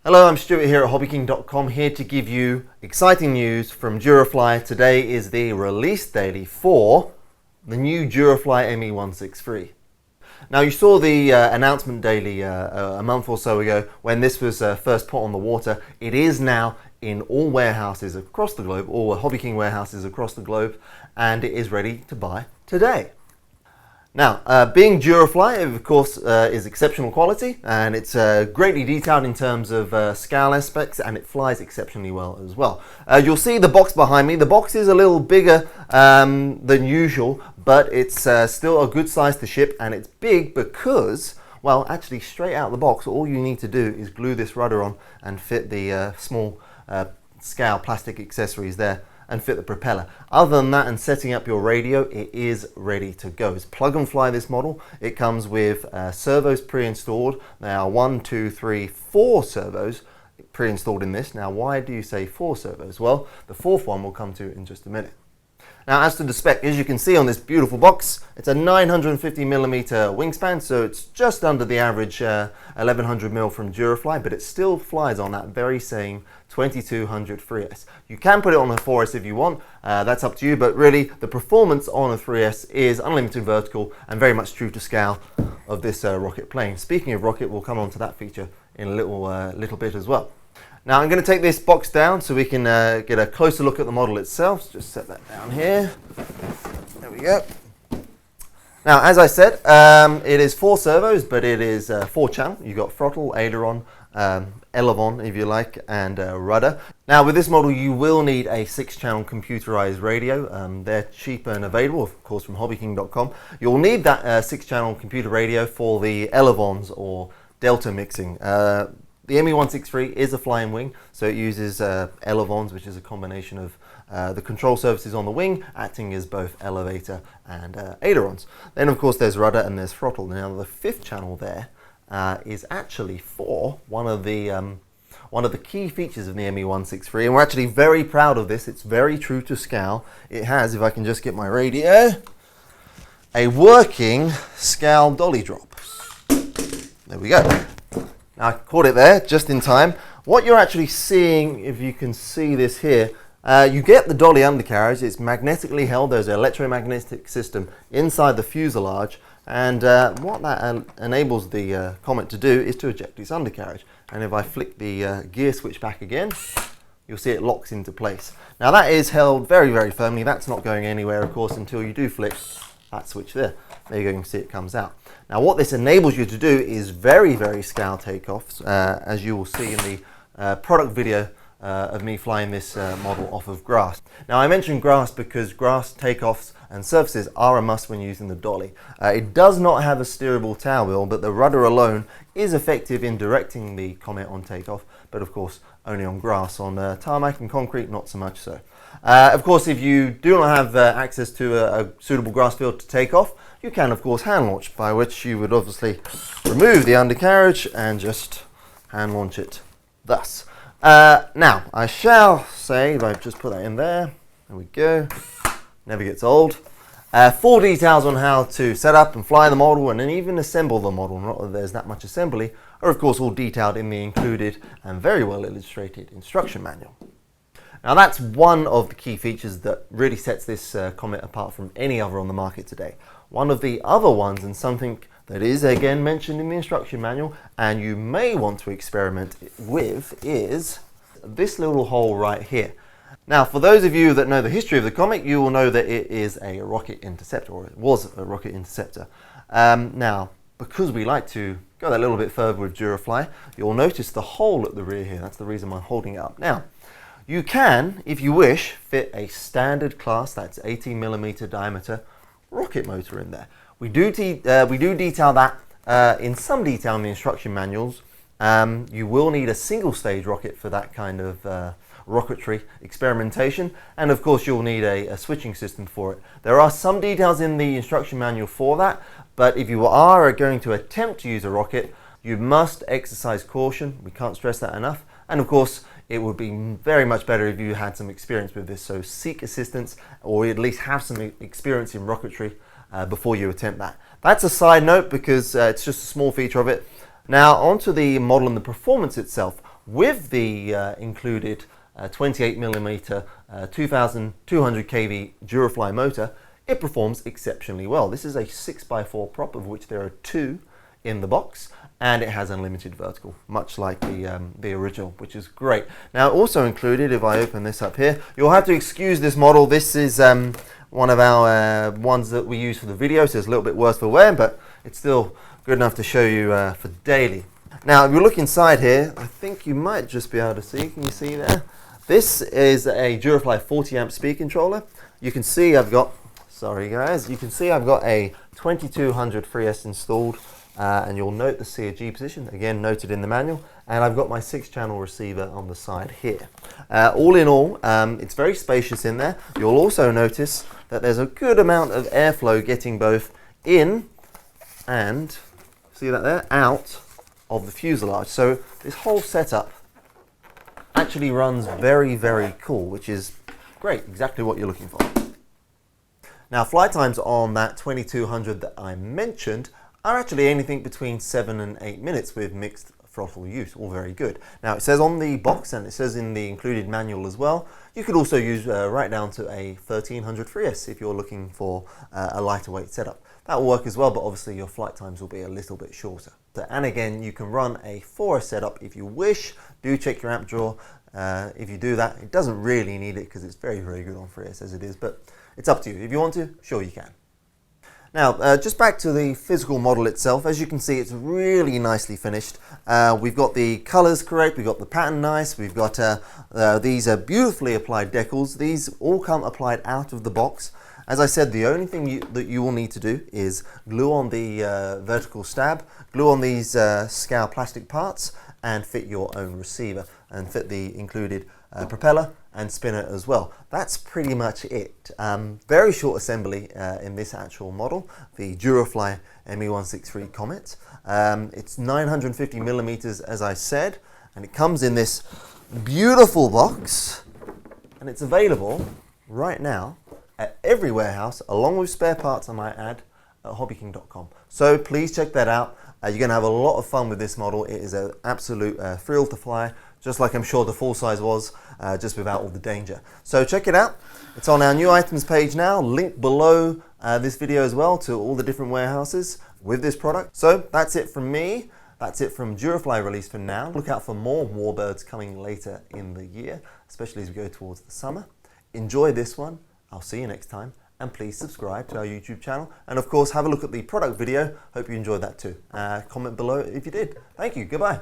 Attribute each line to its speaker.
Speaker 1: Hello, I'm Stuart here at HobbyKing.com, here to give you exciting news from Durafly. Today is the release daily for the new Durafly ME-163. Now, you saw the announcement daily a month or so ago when this was first put on the water. It is now in all warehouses across the globe, all HobbyKing warehouses across the globe, and it is ready to buy today. Now, being Durafly, of course, is exceptional quality, and it's greatly detailed in terms of scale aspects, and it flies exceptionally well as well. You'll see the box behind me. The box is a little bigger than usual, but it's still a good size to ship, and it's big because, well, actually straight out of the box, all you need to do is glue this rudder on and fit the small scale plastic accessories there and fit the propeller. Other than that, and setting up your radio, it is ready to go. It's plug and fly, this model. It comes with servos pre-installed. There are 1, 2, 3, 4 servos pre-installed in this. Now, why do you say 4 servos? Well, the fourth one we'll come to in just a minute. Now, as to the spec, as you can see on this beautiful box, it's a 950mm wingspan, so it's just under the average 1100mm from Durafly, but it still flies on that very same 2200 3S. You can put it on a 4S if you want, that's up to you, but really the performance on a 3S is unlimited vertical and very much true to scale of this rocket plane. Speaking of rocket, we'll come on to that feature in a little bit as well. Now, I'm going to take this box down so we can get a closer look at the model itself. Just set that down here. There we go. Now, as I said, it is 4 servos, but it is 4 channel. You've got throttle, aileron, elevon, if you like, and rudder. Now, with this model, you will need a 6-channel computerized radio. They're cheap and available, of course, from HobbyKing.com. You'll need that 6-channel computer radio for the elevons or delta mixing. The ME-163 is a flying wing, so it uses elevons, which is a combination of the control surfaces on the wing, acting as both elevator and ailerons. Then, of course, there's rudder and there's throttle. Now, the 5th channel there is actually for one of the key features of the ME-163, and we're actually very proud of this. It's very true to scale. It has, if I can just get my radio, a working scale dolly drop. There we go. Now, I caught it there just in time. What you're actually seeing, if you can see this here, you get the dolly undercarriage. It's magnetically held. There's an electromagnetic system inside the fuselage, and what that enables the Comet to do is to eject its undercarriage. And if I flick the gear switch back again, you'll see it locks into place. Now, that is held very, very firmly. That's not going anywhere, of course, until you do flick that switch there. There you go, you can see it comes out. Now, what this enables you to do is very, very scale takeoffs, as you will see in the product video of me flying this model off of grass. Now, I mentioned grass because grass takeoffs and surfaces are a must when using the dolly. It does not have a steerable tail wheel, but the rudder alone is effective in directing the Comet on takeoff, but of course only on grass. On tarmac and concrete, not so much so. Of course, if you do not have access to a suitable grass field to take off, you can, of course, hand launch, by which you would obviously remove the undercarriage and just hand launch it thus. Now, I shall say, if I just put that in there we go, never gets old. Full details on how to set up and fly the model and then even assemble the model, not that there's that much assembly, are of course all detailed in the included and very well illustrated instruction manual. Now, that's one of the key features that really sets this Comet apart from any other on the market today. One of the other ones, and something that is again mentioned in the instruction manual and you may want to experiment with, is this little hole right here. Now, for those of you that know the history of the Comet, you will know that it is a rocket interceptor, or it was a rocket interceptor. Now, because we like to go that little bit further with Durafly, you'll notice the hole at the rear here. That's the reason I'm holding it up. Now, you can, if you wish, fit a standard class, that's 18mm diameter, rocket motor in there. We do detail that in some detail in the instruction manuals. You will need a single stage rocket for that kind of rocketry experimentation, and of course you'll need a switching system for it. There are some details in the instruction manual for that, but if you are going to attempt to use a rocket, you must exercise caution. We can't stress that enough, and of course it would be very much better if you had some experience with this, so seek assistance or at least have some experience in rocketry before you attempt that. That's a side note because it's just a small feature of it. Now, onto the model and the performance itself. with the included 28mm 2200 kV Durafly motor, it performs exceptionally well. This is a 6x4 prop, of which there are 2 in the box, and it has unlimited vertical, much like the original, which is great. Now, also included, if I open this up here, you'll have to excuse this model. This is one of our ones that we use for the video, so it's a little bit worse for wear, but it's still good enough to show you for daily. Now, if you look inside here, I think you might just be able to see. Can you see there? This is a Durafly 40 amp speed controller. You can see I've got, sorry guys, you can see I've got a 2200 3S installed, and you'll note the C or G position, again noted in the manual, and I've got my 6-channel receiver on the side here. All in all, it's very spacious in there. You'll also notice that there's a good amount of airflow getting both in and, see that there, out of the fuselage. So this whole setup actually runs very, very cool, which is great, exactly what you're looking for. Now, flight times on that 2200 that I mentioned are actually anything between 7 and 8 minutes with mixed throttle use, all very good. Now, it says on the box, and it says in the included manual as well, you could also use right down to a 1300 3S if you're looking for a lighter weight setup. That will work as well, but obviously your flight times will be a little bit shorter. And again, you can run a 4S setup if you wish. Do check your amp drawer. If you do that, it doesn't really need it because it's very, very good on 3S as it is, but it's up to you. If you want to, sure you can. Now, just back to the physical model itself. As you can see, it's really nicely finished. We've got the colors correct, we've got the pattern nice, we've got these beautifully applied decals. These all come applied out of the box. As I said, the only thing that you will need to do is glue on the vertical stab, glue on these scour plastic parts, and fit your own receiver, and fit the included propeller and spinner as well. That's pretty much it. Very short assembly in this actual model, the Durafly ME-163 Comet. It's 950mm, as I said, and it comes in this beautiful box, and it's available right now at every warehouse, along with spare parts, I might add, at HobbyKing.com. So please check that out. You're going to have a lot of fun with this model. It is an absolute thrill to fly, just like I'm sure the full size was, just without all the danger. So check it out. It's on our new items page now, linked below this video as well to all the different warehouses with this product. So that's it from me. That's it from Durafly release for now. Look out for more Warbirds coming later in the year, especially as we go towards the summer. Enjoy this one. I'll see you next time, and please subscribe to our YouTube channel, and of course have a look at the product video. Hope you enjoyed that too. Comment below if you did. Thank you, goodbye.